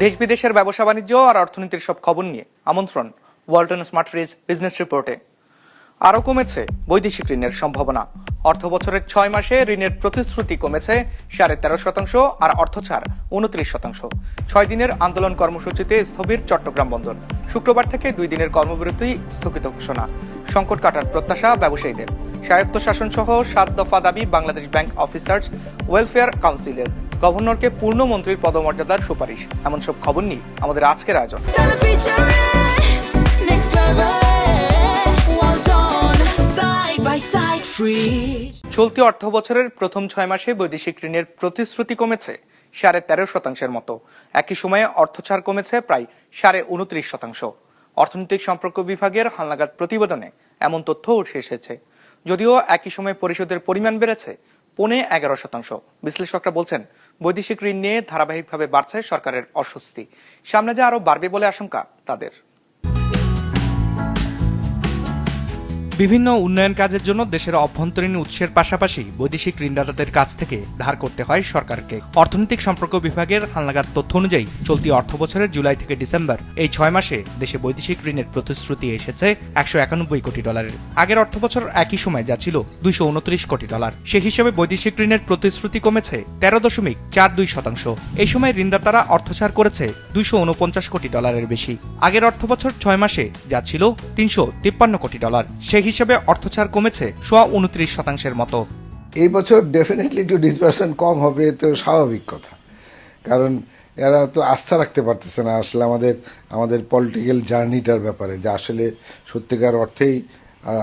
দেশ বিদেশের ব্যবসা বাণিজ্য আর অর্থনীতির সব খবর নিয়ে আমন্ত্রণ ওয়ালটন স্মার্ট ফ্রিজ বিজনেস রিপোর্টে। আরও কমেছে বৈদেশিক ঋণের সম্ভাবনা। অর্থ বছরের 6 মাসে ঋণের প্রতিশ্রুতি কমেছে 13.5% আর অর্থছাড় 29%। 6 দিনের আন্দোলন কর্মসূচিতে স্থবির চট্টগ্রাম বন্দর। শুক্রবার থেকে 2 দিনের কর্মবিরতি স্থগিত ঘোষণা। সংকট কাটার প্রত্যাশা ব্যবসায়ীদের। স্বায়ত্তশাসন সহ 7 দফা দাবি বাংলাদেশ ব্যাংক অফিসার্স ওয়েলফেয়ার কাউন্সিলের। গভর্নরকে পূর্ণ মন্ত্রীর পদমর্যাদার সুপারিশ। এমন সব খবর নিয়ে আমাদের আজকের আয়োজন। চলতি অর্থ বছরের প্রথম 6 মাসে বৈদেশিক ঋণের প্রতিশ্রুতি কমেছে 13.5%-এর মতো। একই সময়ে অর্থছাড় কমেছে প্রায় 29.5%। অর্থনৈতিক সম্পর্ক বিভাগের হালনাগাদ প্রতিবেদনে এমন তথ্য উঠে এসেছে। যদিও একই সময়ে পরিশোধের পরিমাণ বেড়েছে 11.5%। বিশ্লেষকরা বলছেন, বৈদেশিক ঋণ নিয়ে ধারাবাহিকভাবে বাড়ছে সরকারের অস্বস্তি। সামনে যা আরো বাড়বে বলে আশঙ্কা তাদের। বিভিন্ন উন্নয়ন কাজের জন্য দেশের অভ্যন্তরীণ উৎসের পাশাপাশি বৈদেশিক ঋণদাতাদের কাছ থেকে ধার করতে হয় সরকারকে। অর্থনৈতিক সম্পর্ক বিভাগের হালনাগাদ তথ্য অনুযায়ী চলতি অর্থ বছরের জুলাই থেকে ডিসেম্বর এই 6 মাসে দেশে বৈদেশিক ঋণের প্রতিশ্রুতি এসেছে 191 কোটি ডলারের। আগের অর্থ বছর একই সময় যা ছিল 229 কোটি ডলার। সে হিসেবে বৈদেশিক ঋণের প্রতিশ্রুতি কমেছে 13.42%। এই সময় ঋণদাতারা অর্থছাড় করেছে 249 কোটি ডলারের বেশি। আগের অর্থ বছর 6 মাসে যা ছিল 353 কোটি ডলার। হিসেবে অর্থছাড় কমেছে 29%-এর মতো। এই বছর ডেফিনেটলি একটু ডিসবার্সমেন্ট কম হবে, তো স্বাভাবিক কথা, কারণ এরা তো আস্থা রাখতে পারতেছে না আসলে আমাদের পলিটিক্যাল জার্নিটার ব্যাপারে, যে আসলে সত্যিকার অর্থেই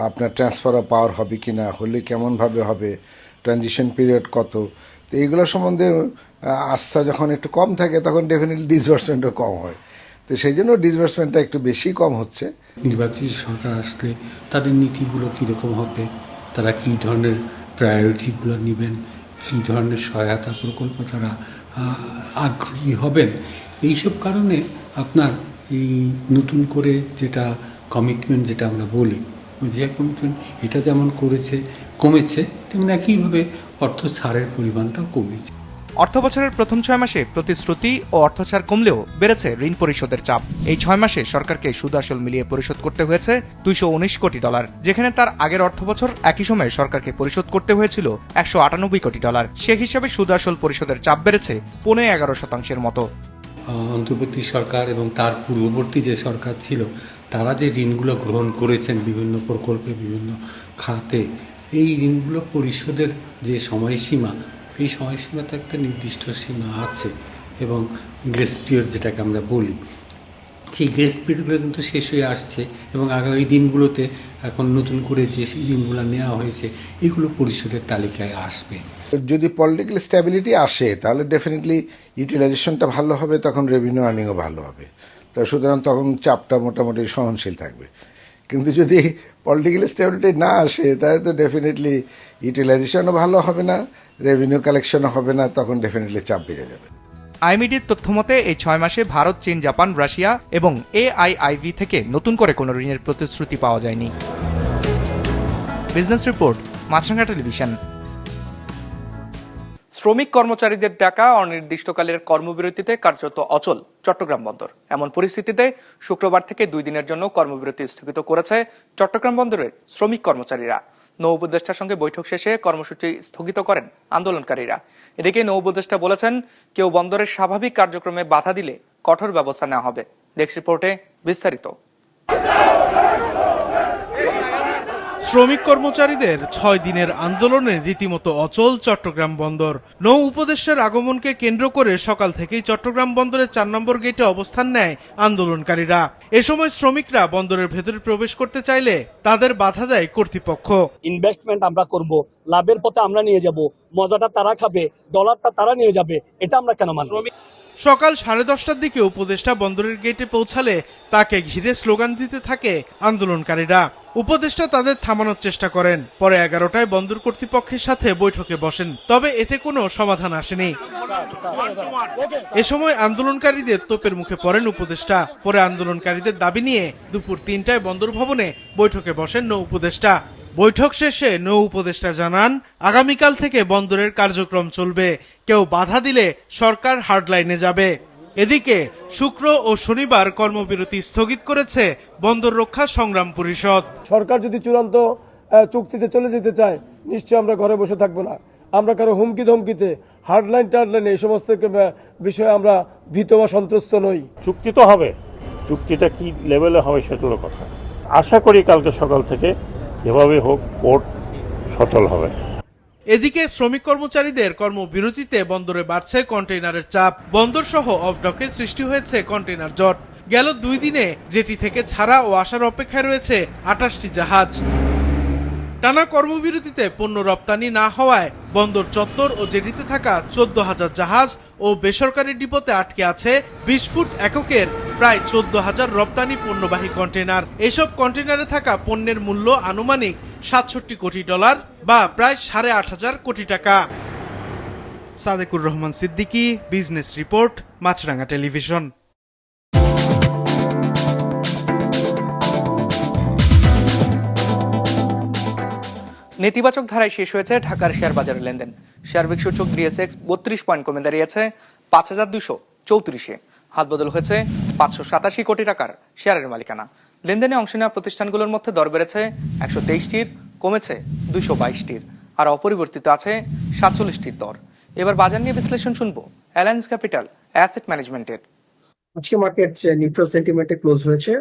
আপনার ট্রান্সফার অফ পাওয়ার হবে কি না, হলে কেমনভাবে হবে, ট্রানজিশন পিরিয়ড কত, তো এইগুলো সম্বন্ধে আস্থা যখন একটু কম থাকে তখন ডেফিনেটলি ডিসবার্সমেন্টও কম হয়। তো সেই জন্য ডিসবার্সমেন্টটা একটু বেশি কম হচ্ছে। নির্বাচিত সরকার আসলে তাদের নীতিগুলো কীরকম হবে, তারা কী ধরনের প্রায়োরিটিগুলো নেবেন, কী ধরনের সহায়তা প্রকল্প তারা আগ্রহী হবেন, এইসব কারণে আপনার এই নতুন করে যেটা কমিটমেন্ট যেটা আমরা বলি, যে কমিটমেন্ট এটা যেমন কমেছে তেমন একইভাবে অর্থ ছাড়ের পরিমাণটাও কমেছে। অর্থ বছরের প্রথম 6 মাসে প্রতিশ্রুতি ও অর্থছাড় কমলেও বেড়েছে ঋণ পরিশোধের চাপ। এই 6 মাসে সরকারকে সুদ আসল মিলিয়ে পরিশোধ করতে হয়েছে 219 কোটি ডলার, যেখানে তার আগের অর্থ বছর একই সময়ে সরকারকে পরিশোধ করতে হয়েছিল 198 কোটি ডলার। সে হিসাবে সুদ আসল পরিশোধের চাপ বেড়েছে 11.5%-এর মতো। অন্তর্বর্তী সরকার এবং তার পূর্ববর্তী যে সরকার ছিল তারা যে ঋণগুলো গ্রহণ করেছেন বিভিন্ন প্রকল্পে বিভিন্ন খাতে, এই ঋণগুলো পরিশোধের যে সময়সীমা, এই সময়সীমাতে একটা নির্দিষ্ট সীমা আছে এবং গ্রেস পিরিয়ড যেটাকে আমরা বলি, সেই গ্রেস পিরিয়ডগুলো কিন্তু শেষ হয়ে আসছে এবং আগামী দিনগুলোতে এখন নতুন করে যে ঋণগুলো নেওয়া হয়েছে এগুলো পরিশোধের তালিকায় আসবে। যদি পলিটিক্যাল স্ট্যাবিলিটি আসে তাহলে ডেফিনেটলি ইউটিলাইজেশনটা ভালো হবে, তখন রেভিনিউ আর্নিংও ভালো হবে, তো সুতরাং তখন চাপটা মোটামুটি সহনশীল থাকবে। কিন্তু যদি পলিটিক্যাল স্ট্যাবিলিটি না আসে তাহলে তো ডেফিনেটলি ইউটিলাইজেশনও ভালো হবে না, রেভিনিউ কালেকশনও হবে না, তখন ডেফিনেটলি চাপ বেড়ে যাবে। আইএমএডির তথ্য মতে এই 6 মাসে ভারত, চীন, জাপান, রাশিয়া এবং AIIB থেকে নতুন করে কোনো ঋণের প্রতিশ্রুতি পাওয়া যায়নি। Business report, Maasranga television. শ্রমিক কর্মচারীদের ডাকা অনির্দিষ্টকালের কর্মবিরতিতে কার্যত অচল চট্টগ্রাম বন্দর। এমন পরিস্থিতিতে শুক্রবার থেকে 2 দিনের জন্য কর্মবিরতি স্থগিত করেছে চট্টগ্রাম বন্দরের শ্রমিক কর্মচারীরা। নৌ উপদেষ্টার সঙ্গে বৈঠক শেষে কর্মসূচি স্থগিত করেন আন্দোলনকারীরা। এদিকে নৌ উপদেষ্টা বলেছেন, কেউ বন্দরের স্বাভাবিক কার্যক্রমে বাধা দিলে কঠোর ব্যবস্থা নেওয়া হবে। ডেস্ক রিপোর্টে বিস্তারিত। শ্রমিক কর্মচারীদের 6 দিনের আন্দোলনে রীতিমতো অচল চট্টগ্রাম বন্দর। নৌ উপদেষ্টার আগমনকে কেন্দ্র করে সকাল থেকেই চট্টগ্রাম বন্দরের 4 নম্বর গেটে অবস্থান নেয় আন্দোলনকারীরা। এ সময় শ্রমিকরা বন্দরের ভেতরে প্রবেশ করতে চাইলে তাদের বাধা দেয় কর্তৃপক্ষ। ইনভেস্টমেন্ট আমরা করব, লাভের পথে আমরা নিয়ে যাব, মজাটা তারা খাবে, ডলারটা তারা নিয়ে যাবে, এটা আমরা কেন মানব? সকাল 10:30টার দিকে উপদেষ্টা বন্দরের গেটে পৌঁছালে তাকে ঘিরে স্লোগান দিতে থাকে আন্দোলনকারীরা। উপদেষ্টা তাদের থামানোর চেষ্টা করেন। পরে 11টায় বন্দর কর্তৃপক্ষের সাথে বৈঠকে বসেন, তবে এতে কোনো সমাধান আসেনি। এ সময় আন্দোলনকারীদের তোপের মুখে পড়েন উপদেষ্টা। পরে আন্দোলনকারীদের দাবি নিয়ে দুপুর 3টায় বন্দর ভবনে বৈঠকে বসেন নৌ উপদেষ্টা। বৈঠক শেষে নৌ উপদেষ্টা জানান, আগামীকাল থেকে বন্দরের কার্যক্রম চলবে, কেউ বাধা দিলে সরকার হার্ডলাইনে যাবে। এদিকে শুক্র ও শনিবার কর্মবিরতি স্থগিত করেছে বন্দর রক্ষা সংগ্রাম পরিষদ। সরকার যদি চূড়ান্ত চুক্তিতে চলে যেতে চায়, নিশ্চয়ই আমরা ঘরে বসে থাকবো না। আমরা কারো হুমকি ধমকিতে হার্ডলাইন টার্ডলাইনে এই সমস্ত বিষয়ে আমরা ভীত বা সন্ত্রস্ত নই। চুক্তি তো হবে, চুক্তিটা কি লেভেলে হবে সেটা হলো কথা। আশা করি কালকে সকাল থেকে যেভাবে হোক পোর্ট সচল হবে। এদিকে শ্রমিক কর্মচারীদের কর্মবিরতিতে বন্দরে বাড়ছে কন্টেইনারের চাপ। বন্দর সহ অফডকে সৃষ্টি হয়েছে কন্টেইনার জট। গেল 2 দিনে জেটি থেকে ছাড়া ও আসার অপেক্ষায় রয়েছে 28টি জাহাজ। টানা কর্মবিরতিতে পণ্য রপ্তানি না হওয়ায় বন্দর চত্বর ও জেটিতে থাকা 14,000 জাহাজ ও বেসরকারি ডিপোতে আটকে আছে 20 ফুট এককের প্রায় 14,000 রপ্তানি পণ্যবাহী কন্টেইনার। এসব কন্টেইনারে থাকা পণ্যের মূল্য আনুমানিক $67 কোটি বা প্রায় 8.5 কোটি টাকা। Sadequr Rahman Siddiqui, business report, Maasranga television. নেতিবাচক ধারায় শেষ হয়েছে ঢাকার শেয়ার বাজারের লেনদেন। শেয়ার সূচক ডিএসএক্স 32 পয়েন্ট কমে দাঁড়িয়েছে 5,234-এ। হাত বদল হয়েছে 587 কোটি টাকার শেয়ারের মালিকানা। লেনদেনে অংশ নেওয়া প্রতিষ্ঠানগুলোর মধ্যে দর বেড়েছে 123টির, কমেছে 222টির, আর অপরিবর্তিত আছে 47টির দর। এবার বাজার নিয়ে বিশ্লেষণ শুনবো অ্যালায়েন্স ক্যাপিটাল অ্যাসেট ম্যানেজমেন্টের। আজকে মার্কেট নিউট্রাল সেন্টিমেন্টে ক্লোজ হয়েছে।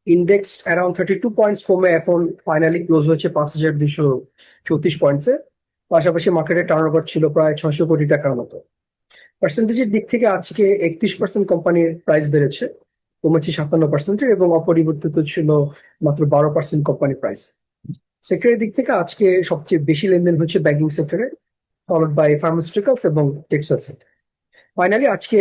ইন্ডেক্স অ্যারাউন্ড 32 পয়েন্টস কমে এখন ফাইনালি ক্লোজ হয়েছে 5,234 পয়েন্টসে। পাশাপাশি মার্কেটের টার্নওভার ছিল প্রায় 600 কোটি টাকার মতো। পার্সেন্টেজের দিক থেকে আজকে 31% কোম্পানির প্রাইস বেড়েছে, কমেছে 57%, এবং অপরিবর্তিত ছিল মাত্র 12% কোম্পানির প্রাইস। সেক্টরের দিক থেকে আজকে সবচেয়ে বেশি লেনদেন হচ্ছে ব্যাংকিং সেক্টরে, ফলোড বাই ফার্মাসিউটিক্যালস এবং টেক্সটাইল সেক্টর। ফাইনালি আজকে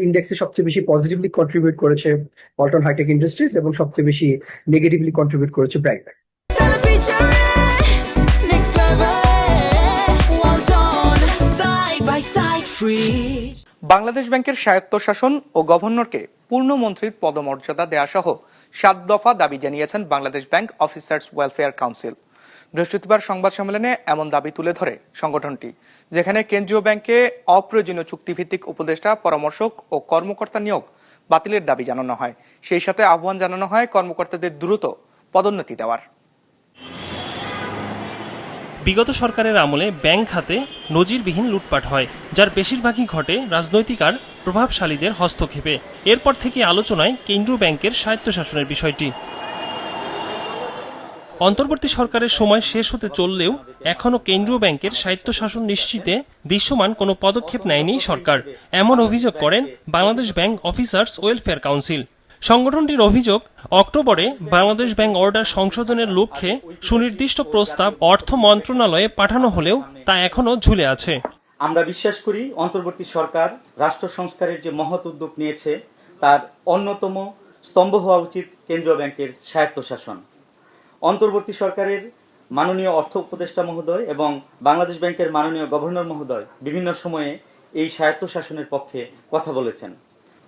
ইন্ডেক্সে সবচেয়ে বেশি পজিটিভলি কন্ট্রিবিউট করেছে ওয়ালটন হাইটেক ইন্ডাস্ট্রিজ এবং সবচেয়ে বেশি নেগেটিভলি কন্ট্রিবিউট করেছে ব্র্যাক। বাংলাদেশ ব্যাংকের স্বায়ত্তশাসন ও গভর্নরকে পূর্ণ মন্ত্রীর পদমর্যাদা দেয়া সহ 7 দফা দাবি জানিয়েছেন Bangladesh bank officers welfare council. বৃহস্পতিবার সংবাদ সম্মেলনে এমন দাবি তুলে ধরে সংগঠনটি, যেখানে কেন্দ্রীয় ব্যাংকে অপ্রয়োজনীয় চুক্তিভিত্তিক উপদেষ্টা, পরামর্শক ও কর্মকর্তা নিয়োগ বাতিলের দাবি জানানো হয়। সেই সাথে আহ্বান জানানো হয় কর্মকর্তাদের দ্রুত পদোন্নতি দেওয়ার। বিগত সরকারের আমলে ব্যাংক খাতে নজিরবিহীন লুটপাট হয়, যার বেশিরভাগই ঘটে রাজনৈতিক আর প্রভাবশালীদের হস্তক্ষেপে। এরপর থেকে আলোচনায় কেন্দ্রীয় ব্যাংকের স্বায়ত্তশাসনের বিষয়টি। অন্তর্বর্তী সরকারের সময় শেষ হতে চললেও এখনো কেন্দ্রীয় ব্যাংকের স্বায়ত্তশাসন নিশ্চিতে দৃশ্যমান কোনো পদক্ষেপ নেয়নি সরকার, এমন অভিযোগ করেন Bangladesh bank officers welfare council. সংগঠনটির অভিযোগ, অক্টোবরে বাংলাদেশ ব্যাংক অর্ডার সংশোধনের লক্ষ্যে সুনির্দিষ্ট প্রস্তাব অর্থ মন্ত্রণালয়ে পাঠানো হলেও তা এখনো ঝুলে আছে। আমরা বিশ্বাস করি অন্তর্বর্তী সরকার রাষ্ট্র সংস্কারের যে মহৎ উদ্যোগ নিয়েছে তার অন্যতম স্তম্ভ হওয়া উচিত কেন্দ্রীয় ব্যাংকের স্বায়ত্তশাসন। অন্তর্বর্তী সরকারের মাননীয় অর্থ উপদেষ্টা মহোদয় এবং বাংলাদেশ ব্যাংকের মাননীয় গভর্নর মহোদয় বিভিন্ন সময়ে এই স্বায়ত্তশাসনের পক্ষে কথা বলেছেন,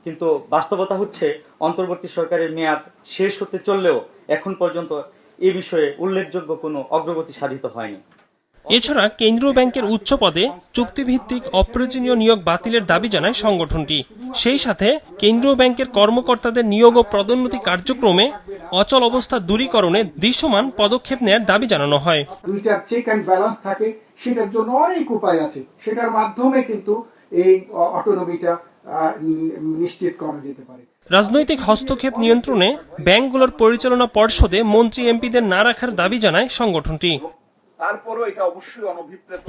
কিন্তু বাস্তবতা হচ্ছে অন্তর্বর্তী সরকারের মেয়াদ শেষ হতে চললেও এখন পর্যন্ত এ বিষয়ে উল্লেখযোগ্য কোনো অগ্রগতি সাধিত হয়নি। এছাড়া কেন্দ্রীয় ব্যাংকের উচ্চ পদে চুক্তিভিত্তিক অপ্রয়োজনীয় নিয়োগ বাতিলের দাবি জানায় সংগঠনটি। সেই সাথে কেন্দ্রীয় ব্যাংকের কর্মকর্তাদের নিয়োগ ও পদোন্নতি কার্যক্রমে অচল অবস্থা দূরীকরণে দৃশ্যমান পদক্ষেপ নেওয়ার দাবি জানানো হয়। দুইটা চেক অ্যান্ড ব্যালেন্স থাকে, সেটার জন্য অনেক উপায় আছে, সেটার মাধ্যমে কিন্তু এই অটোনমিটা নিশ্চিত করা যেতে পারে। রাজনৈতিক হস্তক্ষেপ নিয়ন্ত্রণে ব্যাংকগুলোর পরিচালনা পর্ষদে মন্ত্রী এমপিদের না রাখার দাবি জানায় সংগঠনটি।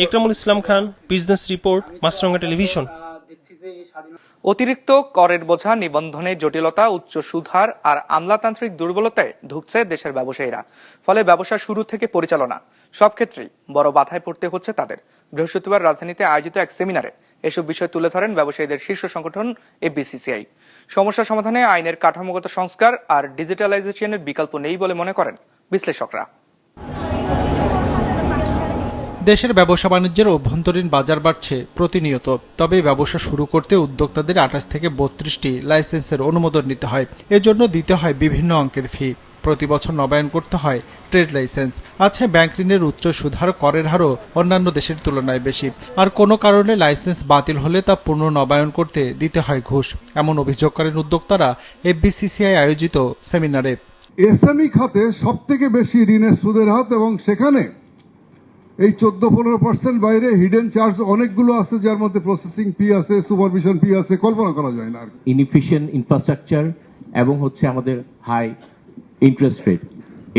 Ikramul Islam Khan, business report, Maasranga television. অতিরিক্ত করের বোঝা, নিবন্ধনে জটিলতা, উচ্চ সুদহার আর আমলাতান্ত্রিক দুর্বলতায় ধুঁকছে দেশের ব্যবসায়ীরা। ফলে ব্যবসা শুরু থেকে পরিচালনা সব ক্ষেত্রেই বড় বাধায় পড়তে হচ্ছে তাদের। বৃহস্পতিবার রাজধানীতে আয়োজিত এক সেমিনারে এসব বিষয় তুলে ধরেন ব্যবসায়ীদের শীর্ষ সংগঠন এফবিসিসিআই। সমস্যা সমাধানে আইনের কাঠামোগত সংস্কার আর ডিজিটালাইজেশনের বিকল্প নেই বলে মনে করেন বিশ্লেষকরা। দেশের ব্যবসা বাণিজ্যের অভ্যন্তরীণ বাজার বাড়ছে প্রতিনিয়ত, তবে ব্যবসা শুরু করতে উদ্যোক্তাদের 28 থেকে 32টি লাইসেন্সের অনুমোদন নিতে হয়। এজন্য দিতে হয় বিভিন্ন অঙ্কের ফি। প্রতি বছর নবায়ন করতে হয় ট্রেড লাইসেন্স। আছে ব্যাংক ঋণের উচ্চ সুদহার, করের হারও অন্যান্য দেশের তুলনায় বেশি। আর কোনো কারণে লাইসেন্স বাতিল হলে তা পুনঃ নবায়ন করতে দিতে হয় ঘুষ। এমন অভিযোগ করেন উদ্যোক্তারা এফবিসিসিআই আয়োজিত সেমিনারে। এসএমই খাতে সবথেকে বেশি ঋণের সুদের হার, এবং সেখানে এই 14-15% বাইরে হিডেন চার্জ অনেকগুলো আছে, যার মধ্যে প্রসেসিং ফি আছে, সুপারভিশন ফি আছে, কল্পনা করা যায় না। ইনএফিশিয়েন্ট ইনফ্রাস্ট্রাকচার এবং হচ্ছে আমাদের হাই ইন্টারেস্ট রেট,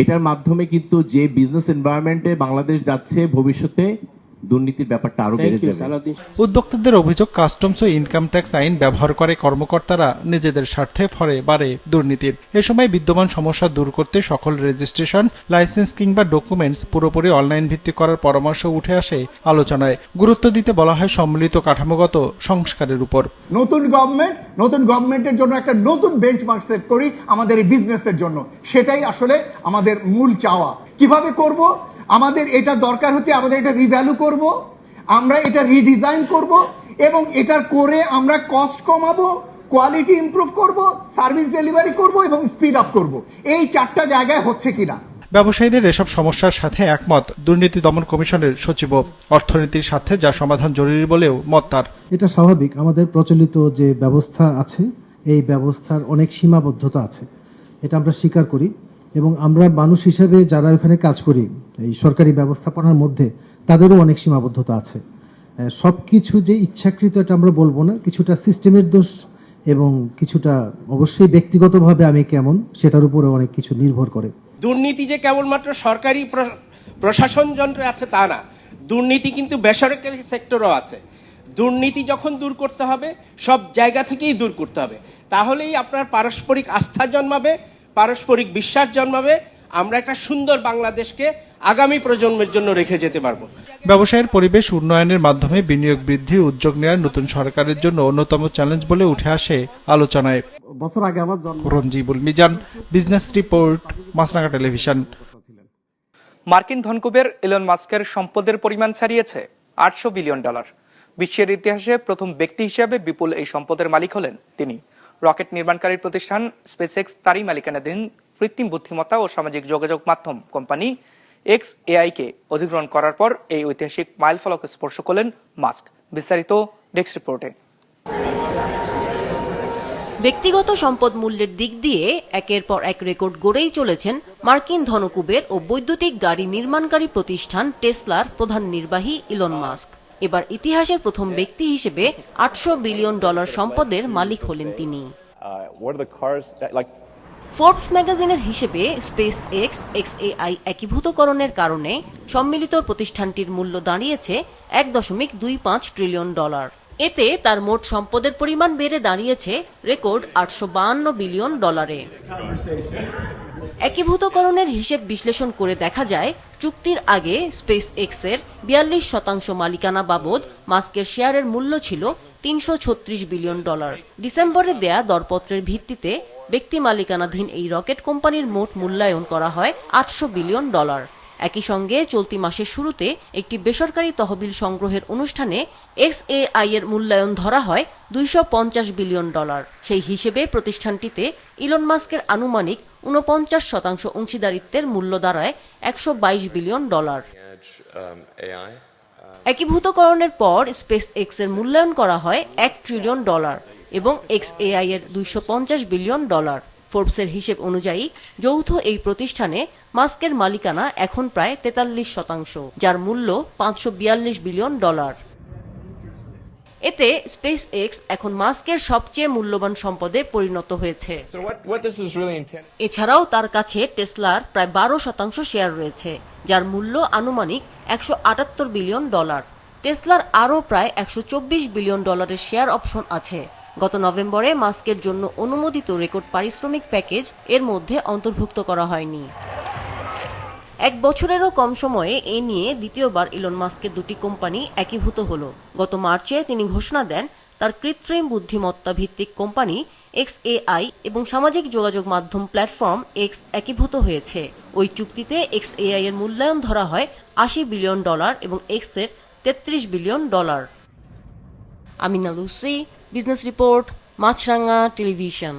এটার মাধ্যমে কিন্তু যে বিজনেস এনভায়রনমেন্টে বাংলাদেশ যাচ্ছে, ভবিষ্যতে দুর্নীতির ব্যাপারটা আরো বেড়ে যাবে। উদ্যোক্তাদের অভিযোগ, কাস্টমস ও ইনকাম ট্যাক্স আইন ব্যবহার করে কর্মকর্তারা নিজেদের স্বার্থে ফলে বাড়ে দুর্নীতি। এ সময় বিদ্যমান সমস্যা দূর করতে সকল রেজিস্ট্রেশন, লাইসেন্স কিংবা ডকুমেন্টস পুরোপুরি অনলাইন ভিত্তিক করার পরামর্শ উঠে আসে আলোচনায়। গুরুত্ব দিতে বলা হয় সম্মিলিত কাঠামোগত সংস্কারের উপর। নতুন গভর্নমেন্টের জন্য একটা নতুন বেঞ্চমার্ক সেট করি আমাদের এই বিজনেসের জন্য, সেটাই আসলে আমাদের মূল চাওয়া। কিভাবে করব? আমাদের এটা দরকার হচ্ছে, আমাদের এটা রিভ্যালু করব, আমরা এটা রিডিজাইন করব, এবং এটার করে আমরা কস্ট কমাবো, কোয়ালিটি ইমপ্রুভ করব, সার্ভিস ডেলিভারি করব এবং স্পিড আপ করব। এই 4টা জায়গায় হচ্ছে কিনা। ব্যবসায়ীদের এসব সমস্যার সাথে একমত দুর্নীতি দমন কমিশনের সচিব। অর্থনীতির সাথে যা সমাধান জরুরি বলেও মত তার। এটা স্বাভাবিক, আমাদের প্রচলিত যে ব্যবস্থা আছে এই ব্যবস্থার অনেক সীমাবদ্ধতা আছে, এটা আমরা স্বীকার করি। এবং আমরা মানুষ হিসেবে যারা এখানে কাজ করি এই সরকারি ব্যবস্থাপনার মধ্যে, তাদেরও অনেক সীমাবদ্ধতা আছে। সবকিছু যে ইচ্ছাকৃত এটা আমরা বলবো না, কিছুটা সিস্টেমের দোষ এবং কিছুটা অবশ্যই ব্যক্তিগতভাবে আমি কেমন সেটার উপরে অনেক কিছু নির্ভর করে। দুর্নীতি যে কেবলমাত্র সরকারি প্রশাসন যন্ত্রে আছে তা না, দুর্নীতি কিন্তু বেসরকারি সেক্টরও আছে। দুর্নীতি যখন দূর করতে হবে সব জায়গা থেকেই দূর করতে হবে, তাহলেই আপনার পারস্পরিক আস্থা জন্মাবে, পারস্পরিক বিশ্বাস জন্মাবে, আমরা একটা সুন্দর বাংলাদেশকে আগামী প্রজন্মের জন্য রেখে যেতে পারবো। ব্যবসায়ের পরিবেশ উন্নয়নের মাধ্যমে বিনিয়োগ বৃদ্ধির উদ্যোগ নেওয়ার নতুন সরকারের জন্য অন্যতম চ্যালেঞ্জ বলে উঠে আসে আলোচনায়। বছর আগে আমার Ranjibul Mizan, business report, Maasranga television. মার্কিন ধনকুবের ইলন মাস্কের সম্পদের পরিমাণ ছাড়িয়েছে $800 বিলিয়ন। বিশ্বের ইতিহাসে প্রথম ব্যক্তি হিসেবে বিপুল এই সম্পদের মালিক হলেন তিনি। রকেট নির্মাণকারী প্রতিষ্ঠান স্পেসএক্স তারই মালিকানাধীন কৃত্রিম বুদ্ধিমত্তা ও সামাজিক যোগাযোগ মাধ্যম কোম্পানি XAI-কে অধিগ্রহণ করার পর এই ঐতিহাসিক মাইলফলক স্পর্শ করলেন মাস্ক। বিস্তারিত ডেস্ক রিপোর্টে। ব্যক্তিগত সম্পদ মূল্যের দিক দিয়ে একের পর এক রেকর্ড গড়েই চলেছেন মার্কিন ধনকুবের ও বৈদ্যুতিক গাড়ি নির্মাণকারী প্রতিষ্ঠান টেসলার প্রধান নির্বাহী ইলন মাস্ক। এবার ইতিহাসের প্রথম ব্যক্তি হিসেবে $800 বিলিয়ন সম্পদের মালিক হলেন তিনি। ফোর্বস ম্যাগাজিনের হিসেবে স্পেস এক্স XAI একীভূতকরণের কারণে সম্মিলিত প্রতিষ্ঠানটির মূল্য দাঁড়িয়েছে $1.25 ট্রিলিয়ন। এতে তার মোট সম্পদের পরিমাণ বেড়ে দাঁড়িয়েছে রেকর্ড $852 বিলিয়ন। একীভূতকরণের হিসেব বিশ্লেষণ করে দেখা যায়, চুক্তির আগে স্পেস এক্সের 42% মালিকানা বাবদ মাস্কের শেয়ারের মূল্য ছিল $336 বিলিয়ন। ডিসেম্বরে দেয়া দরপত্রের ভিত্তিতে ব্যক্তি মালিকানাধীন এই রকেট কোম্পানির মোট মূল্যায়ন করা হয় $800 বিলিয়ন। একই সঙ্গে চলতি মাসের শুরুতে একটি বেসরকারি তহবিল সংগ্রহের অনুষ্ঠানে XAI এর মূল্যায়ন ধরা হয় $250 বিলিয়ন। সেই হিসেবে প্রতিষ্ঠানটিতে ইলন মাস্কের আনুমানিক 49% অংশীদারিত্বের মূল্য দাঁড়ায় $122 বিলিয়ন। একীভূতকরণের পর স্পেস এক্স এর মূল্যায়ন করা হয় $1 ট্রিলিয়ন এবং XAI এর $250 বিলিয়ন। ফোর্বসের হিসেব অনুযায়ী যৌথ এই প্রতিষ্ঠানে মাস্কের মালিকানা এখন প্রায় 43%, যার মূল্য $542 বিলিয়ন। এতে স্পেস এক্স এখন মাস্কের সবচেয়ে মূল্যবান সম্পদে পরিণত হয়েছে। এছাড়াও তার কাছে টেসলার প্রায় 12% শেয়ার রয়েছে, যার মূল্য আনুমানিক $178 বিলিয়ন। টেসলার আরও প্রায় $124 বিলিয়ন শেয়ার অপশন আছে। গত নভেম্বরে মাস্কের জন্য অনুমোদিত রেকর্ড পারিশ্রমিক প্যাকেজ এর মধ্যে অন্তর্ভুক্ত করা হয়নি। এক বছরেরও কম সময়ে এ নিয়ে দ্বিতীয়বার ইলন মাস্কের দুটি কোম্পানি একীভূত হলো। গত মার্চে তিনি ঘোষণা দেন তার কৃত্রিম বুদ্ধিমত্তা ভিত্তিক কোম্পানি XAI এবং সামাজিক যোগাযোগ মাধ্যম প্ল্যাটফর্ম X একীভূত হয়েছে। ওই চুক্তিতে XAI এর মূল্যায়ন ধরা হয় $80 বিলিয়ন এবং X এর $33 billion. Amina Lucy, business report, Maasranga television.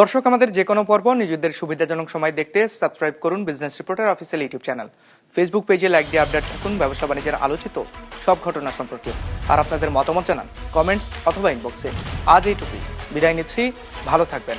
দর্শক, আমাদের যে কোনো পর্ব নিজেদের সুবিধাজনক সময় দেখতে সাবস্ক্রাইব করুন business reporter official YouTube channel. Facebook পেজে লাইক দিয়ে আপডেট থাকুন ব্যবসা বাণিজ্যের আলোচিত সব ঘটনা সম্পর্কে। আর আপনাদের মতামত জানান কমেন্টস অথবা ইনবক্সে। আজ এইটুকুই, বিদায় নিচ্ছি, ভালো থাকবেন।